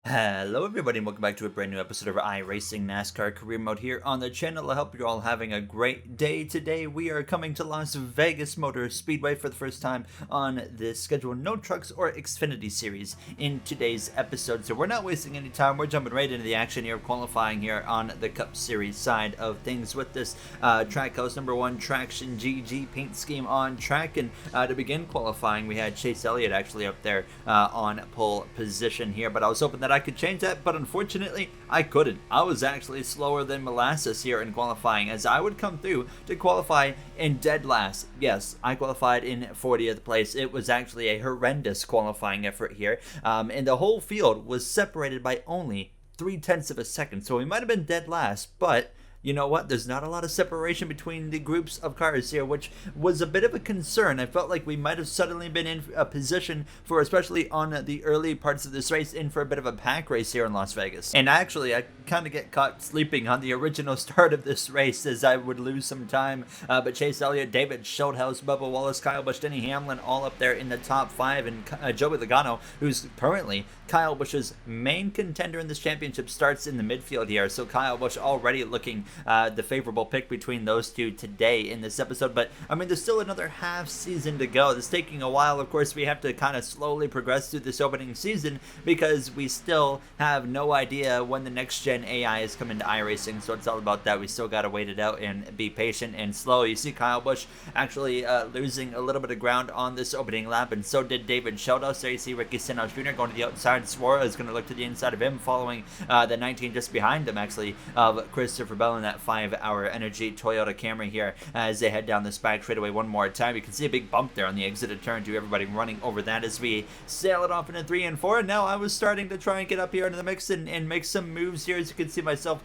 Hello everybody and welcome back to a brand new episode of iRacing NASCAR Career Mode here on the channel. I hope you're all having a great day. Today we are coming to Las Vegas Motor Speedway for the first time on the schedule No Trucks or Xfinity series in today's episode. So we're not wasting any time. We're jumping right into the action here, qualifying here on the Cup Series side of things with this track house number 1 Traction GG paint scheme on track. And to begin qualifying, we had Chase Elliott actually up there on pole position here, but I was hoping that I could change that, but unfortunately I couldn't. I was actually slower than molasses here in qualifying, as I would come through to qualify in dead last. Yes, I qualified in 40th place. It was actually a horrendous qualifying effort here, and the whole field was separated by only 0.3 of a second, so we might have been dead last, but you know what? There's not a lot of separation between the groups of cars here, which was a bit of a concern. I felt like we might have suddenly been in a position for, especially on the early parts of this race, in for a bit of a pack race here in Las Vegas. And actually, I kind of get caught sleeping on the original start of this race as I would lose some time. But Chase Elliott, David Schulthouse, Bubba Wallace, Kyle Busch, Denny Hamlin, all up there in the top 5. And Joey Logano, who's currently Kyle Busch's main contender in this championship, starts in the midfield here. So Kyle Busch already looking the favorable pick between those two today in this episode. But I mean, there's still another half season to go. This taking a while. Of course, we have to kind of slowly progress through this opening season because we still have no idea when the next gen AI is coming to iRacing. So it's all about that. We still got to wait it out and be patient and slow. You see Kyle Busch actually losing a little bit of ground on this opening lap, and so did David Schulthouse. There you see Ricky Stenhouse Jr. going to the outside. Suarez is going to look to the inside of him, following the 19 just behind him, actually, of Christopher Bell in that 5-hour Energy Toyota Camry here as they head down this back straightaway one more time. You can see a big bump there on the exit of turn 2. Everybody running over that as we sail it off into 3 and 4. And now I was starting to try and get up here into the mix and make some moves here. As you can see myself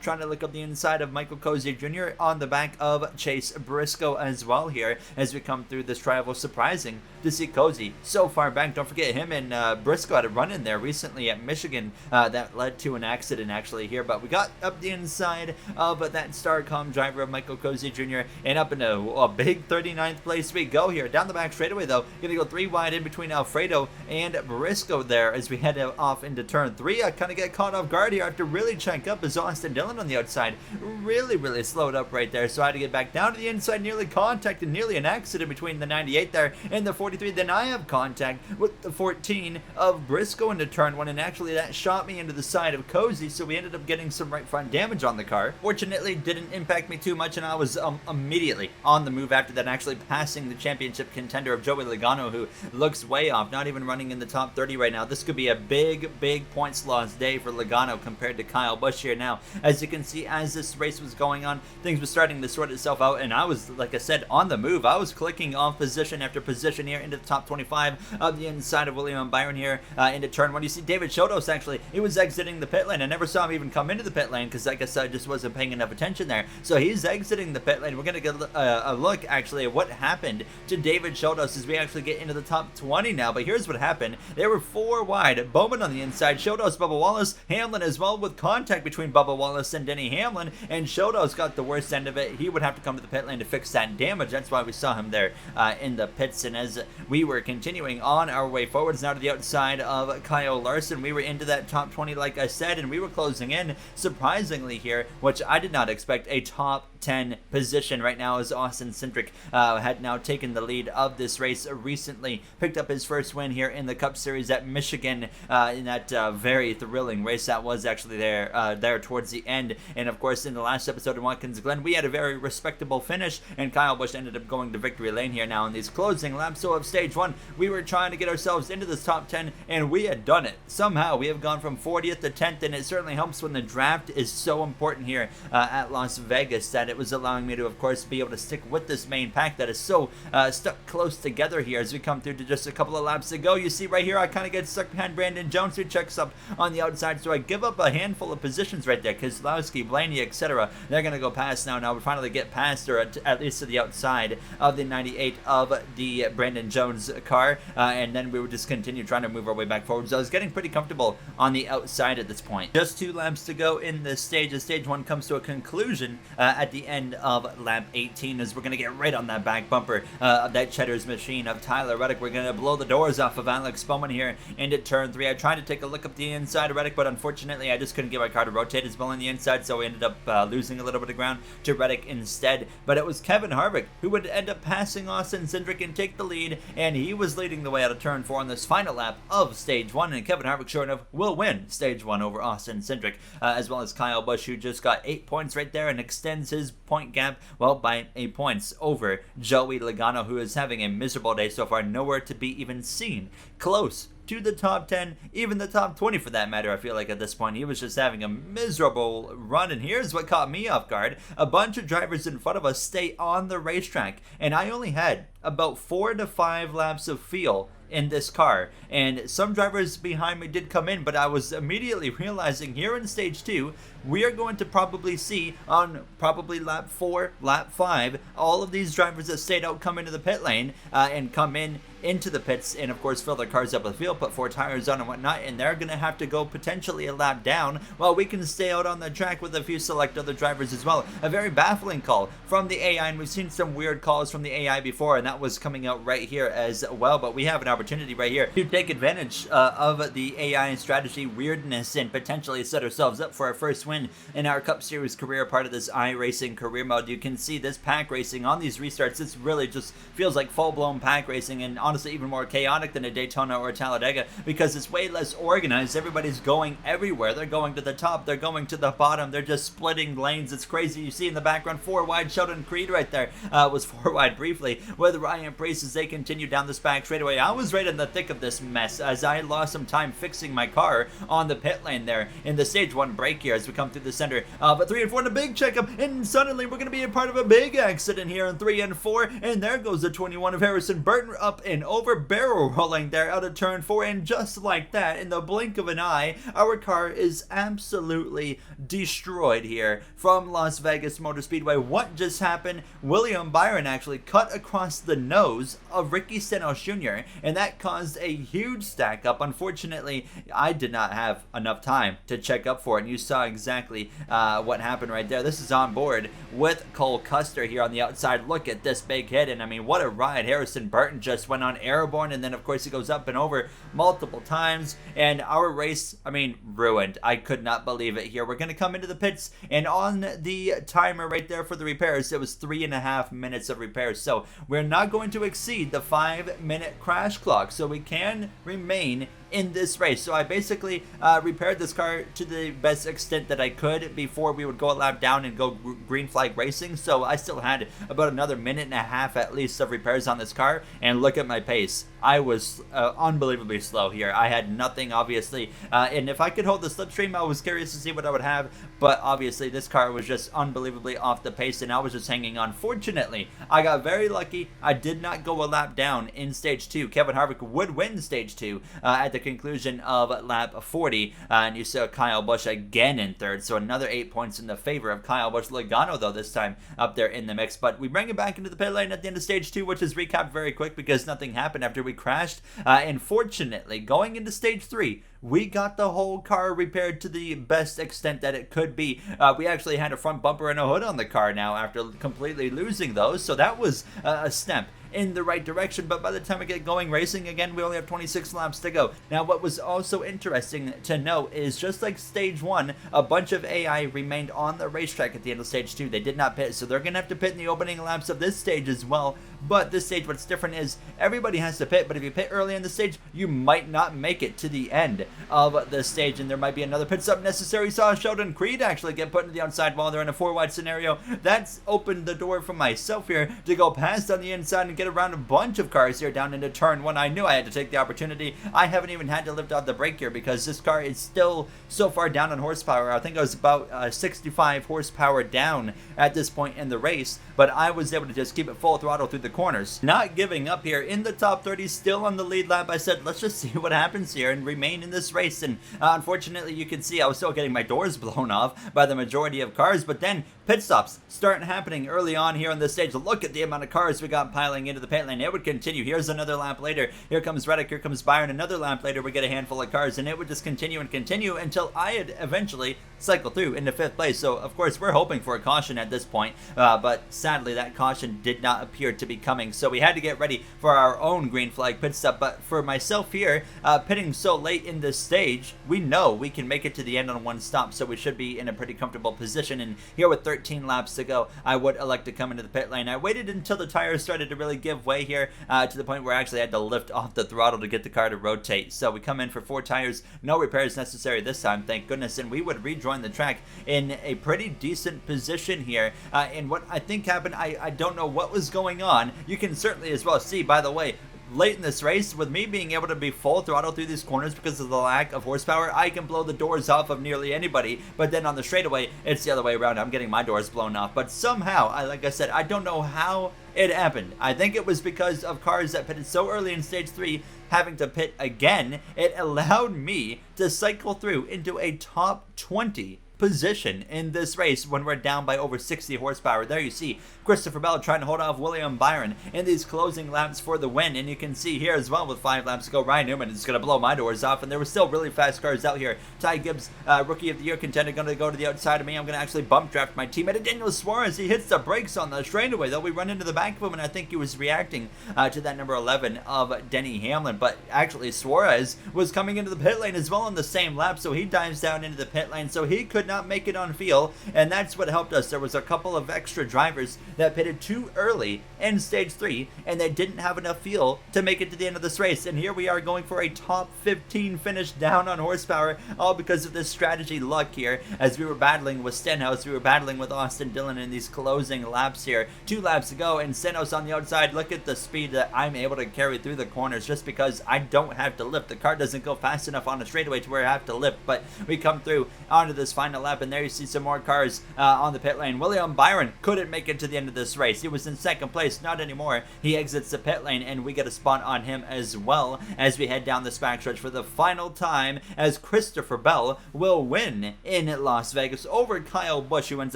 trying to look up the inside of Michael Cozier Jr. on the back of Chase Briscoe as well here as we come through this trial. Surprising to see Cozy so far back. Don't forget him and Briscoe had a run in there recently at Michigan that led to an accident actually here, but we got up the inside of that Starcom driver of Michael Cozy Jr. and up into a big 39th place we go here. Down the back straightaway though, gonna go 3 wide in between Alfredo and Briscoe there as we head off into turn 3. I kind of get caught off guard here. I have to really check up as Austin Dillon on the outside really slowed up right there, so I had to get back down to the inside. Nearly contacted, nearly an accident between the 98 there and the 43. Then I have contact with the 14 of Briscoe into turn 1, and actually that shot me into the side of Cozy, so we ended up getting some right front damage on the car. Fortunately, didn't impact me too much, and I was immediately on the move after that, actually passing the championship contender of Joey Logano, who looks way off, not even running in the top 30 right now. This could be a big points loss day for Logano compared to Kyle Busch here now. As you can see, as this race was going on, things were starting to sort itself out, and I was, like I said, on the move. I was clicking off position after position here into the top 25 of the inside of William and Byron here into turn 1. You see David Schulthouse, actually, he was exiting the pit lane. I never saw him even come into the pit lane because, like I said, I just wasn't paying enough attention there. So he's exiting the pit lane. We're going to get a look, actually, at what happened to David Schulthouse as we actually get into the top 20 now. But here's what happened. They were 4 wide. Bowman on the inside, Schulthouse, Bubba Wallace, Hamlin as well, with contact between Bubba Wallace and Denny Hamlin, and Schulthouse got the worst end of it. He would have to come to the pit lane to fix that damage. That's why we saw him there in the pits. And as we were continuing on our way forwards now to the outside of Kyle Larson, we were into that top 20, like I said, and we were closing in, surprisingly here, which I did not expect, a top 10 position right now, as Austin Cindric had now taken the lead of this race recently, picked up his first win here in the Cup Series at Michigan in that very thrilling race that was actually there towards the end. And of course, in the last episode in Watkins Glen, we had a very respectable finish, and Kyle Busch ended up going to victory lane here now in these closing laps. So of stage 1, we were trying to get ourselves into this top 10, and we had done it. Somehow we have gone from 40th to 10th, and it certainly helps when the draft is so important here at Las Vegas that it was allowing me to, of course, be able to stick with this main pack that is so stuck close together here as we come through to just a couple of laps to go. You see right here, I kind of get stuck behind Brandon Jones, who checks up on the outside, so I give up a handful of positions right there. Keselowski, Blaney, etc., they're going to go past now. Now we finally get past, or at least to the outside of the 98 of the Brandon Jones car, and then we would just continue trying to move our way back forward. So I was getting pretty comfortable on the outside at this point. Just 2 laps to go in this stage as stage 1 comes to a conclusion at the the end of lap 18 as we're going to get right on that back bumper of that Cheddar's machine of Tyler Reddick. We're going to blow the doors off of Alex Bowman here into turn 3. I tried to take a look up the inside of Reddick, but unfortunately I just couldn't get my car to rotate as well on the inside, so we ended up losing a little bit of ground to Reddick instead. But it was Kevin Harvick who would end up passing Austin Cindric and take the lead, and he was leading the way out of turn 4 on this final lap of stage 1, and Kevin Harvick, sure enough, will win stage 1 over Austin Cindric, as well as Kyle Busch, who just got 8 points right there and extends his point gap, well, by 8 points over Joey Logano, who is having a miserable day so far, nowhere to be even seen close to the top 10, even the top 20 for that matter. I feel like at this point he was just having a miserable run, and here's what caught me off guard. A bunch of drivers in front of us stay on the racetrack, and I only had about 4 to 5 laps of feel in this car, and some drivers behind me did come in, but I was immediately realizing here in stage 2 we are going to probably see on probably lap 4, lap 5, all of these drivers that stayed out come into the pit lane and come into the pits and of course fill their cars up with fuel, put 4 tires on and whatnot, and they're going to have to go potentially a lap down while we can stay out on the track with a few select other drivers as well. A very baffling call from the AI, and we've seen some weird calls from the AI before, and that was coming out right here as well, but we have an opportunity right here to take advantage of the AI strategy weirdness and potentially set ourselves up for our first win in our Cup Series career, part of this iRacing career mode. You can see this pack racing on these restarts. This really just feels like full-blown pack racing, and honestly even more chaotic than a Daytona or a Talladega because it's way less organized. Everybody's going everywhere. They're going to the top, they're going to the bottom, they're just splitting lanes. It's crazy. You see in the background 4 wide Sheldon Creed right there was 4 wide briefly with Ryan Preece as they continue down this back straightaway. I was right in the thick of this mess as I lost some time fixing my car on the pit lane there in the stage 1 break here as we come through the center. But 3 and 4 in a big checkup, and suddenly we're going to be a part of a big accident here in 3 and 4, and there goes the 21 of Harrison Burton up and over, barrel rolling there out of turn 4, and just like that, in the blink of an eye, our car is absolutely destroyed here from Las Vegas Motor Speedway. What just happened? William Byron actually cut across the nose of Ricky Stenhouse Jr., and that caused a huge stack up. Unfortunately, I did not have enough time to check up for it, and you saw exactly what happened right there. This is on board with Cole Custer here on the outside. Look at this big hit, and I mean, what a ride. Harrison Burton just went on airborne, and then of course he goes up and over multiple times, and our race, I mean, ruined. I could not believe it here. We're going to come into the pits, and on the timer right there for the repairs, it was 3.5 minutes of repairs, so we're not going to exceed the 5-minute crash clock, so we can remain in this race. So I basically repaired this car to the best extent that I could before we would go a lap down and go green flag racing. So I still had about another 1.5 minutes at least of repairs on this car, and look at my pace. I was unbelievably slow here. I had nothing, obviously, and if I could hold the slipstream, I was curious to see what I would have, but obviously this car was just unbelievably off the pace, and I was just hanging on. Fortunately, I got very lucky. I did not go a lap down in stage 2. Kevin Harvick would win stage 2 at the conclusion of lap 40, and you saw Kyle Busch again in 3rd, so another 8 points in the favor of Kyle Busch. Logano, though, this time up there in the mix, but we bring it back into the pit lane at the end of stage 2, which is recapped very quick because nothing happened after we crashed, and fortunately, going into stage 3, we got the whole car repaired to the best extent that it could be. We actually had a front bumper and a hood on the car now after completely losing those, so that was a step in the right direction. But by the time we get going racing again, we only have 26 laps to go. Now, what was also interesting to note is just like stage 1, a bunch of AI remained on the racetrack at the end of stage 2. They did not pit, so they're gonna have to pit in the opening laps of this stage as well. But this stage, what's different is everybody has to pit, but if you pit early in the stage, you might not make it to the end of the stage, and there might be another pit stop necessary. Saw Sheldon Creed actually get put into the outside while they're in a 4-wide scenario. That's opened the door for myself here to go past on the inside and get around a bunch of cars here down into turn 1. I knew I had to take the opportunity. I haven't even had to lift off the brake here because this car is still so far down on horsepower. I think I was about 65 horsepower down at this point in the race, but I was able to just keep it full throttle through the corners. Not giving up here in the top 30, still on the lead lap. I said, let's just see what happens here and remain in this race, and unfortunately you can see I was still getting my doors blown off by the majority of cars, but then pit stops start happening early on here on this stage. Look at the amount of cars we got piling into the pit lane. It would continue. Here's another lap later. Here comes Reddick. Here comes Byron. Another lap later, we get a handful of cars, and it would just continue and continue until I had eventually cycle through into 5th place. So of course we're hoping for a caution at this point, but sadly that caution did not appear to be coming, so we had to get ready for our own green flag pit stop. But for myself here, pitting so late in this stage, we know we can make it to the end on one stop, so we should be in a pretty comfortable position. And here with 13 laps to go, I would elect to come into the pit lane. I waited until the tires started to really give way here, to the point where I actually had to lift off the throttle to get the car to rotate. So we come in for 4 tires, no repairs necessary this time, thank goodness, and we would rejoin the track in a pretty decent position here. And what I think happened, I don't know what was going on. You can certainly as well see, by the way, late in this race, with me being able to be full throttle through these corners because of the lack of horsepower, I can blow the doors off of nearly anybody. But then on the straightaway, it's the other way around. I'm getting my doors blown off. But somehow, like I said, I don't know how it happened. I think it was because of cars that pitted so early in stage 3 having to pit again. It allowed me to cycle through into a top 20 position in this race when we're down by over 60 horsepower. There you see Christopher Bell trying to hold off William Byron in these closing laps for the win, and you can see here as well with 5 laps to go, Ryan Newman is going to blow my doors off, and there were still really fast cars out here. Ty Gibbs, Rookie of the Year contender, going to go to the outside of me. I'm going to actually bump draft my teammate Daniel Suarez. He hits the brakes on the straightaway, though. We run into the back of him, and I think he was reacting to that number 11 of Denny Hamlin, but actually Suarez was coming into the pit lane as well on the same lap, so he dives down into the pit lane, so he could not make it on feel, and that's what helped us. There was a couple of extra drivers that pitted too early in stage 3, and they didn't have enough fuel to make it to the end of this race, and here we are going for a top 15 finish down on horsepower, all because of this strategy luck here. As we were battling with Stenhouse, we were battling with Austin Dillon in these closing laps here. 2 laps to go, and Stenhouse on the outside. Look at the speed that I'm able to carry through the corners just because I don't have to lift. The car doesn't go fast enough on a straightaway to where I have to lift, but we come through onto this final lap, and there you see some more cars on the pit lane. William Byron couldn't make it to the end of this race. He was in 2nd place, not anymore. He exits the pit lane, and we get a spot on him as well as we head down this backstretch for the final time, as Christopher Bell will win in Las Vegas over Kyle Busch, who ends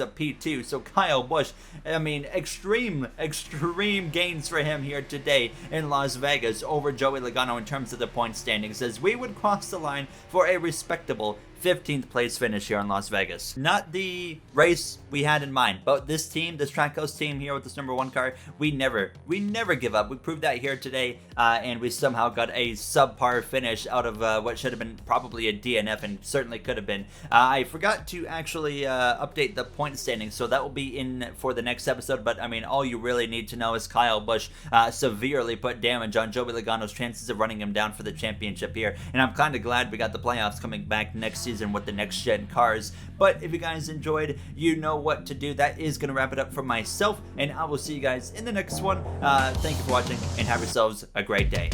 up P2. So Kyle Busch, I mean, extreme gains for him here today in Las Vegas over Joey Logano in terms of the point standings, as we would cross the line for a respectable 15th place finish here in Las Vegas. Not the race we had in mind, but this team, this Trackhouse team here with this number 1 car, we never give up. We proved that here today, and we somehow got a subpar finish out of what should have been probably a DNF, and certainly could have been. I forgot to actually update the point standings, so that will be in for the next episode, but I mean, all you really need to know is Kyle Busch severely put damage on Joey Logano's chances of running him down for the championship here, and I'm kind of glad we got the playoffs coming back next season with the next gen cars. But if you guys enjoyed, you know what to do. That is going to wrap it up for myself, and I will see you guys in the next one. Thank you for watching, and have yourselves a great day.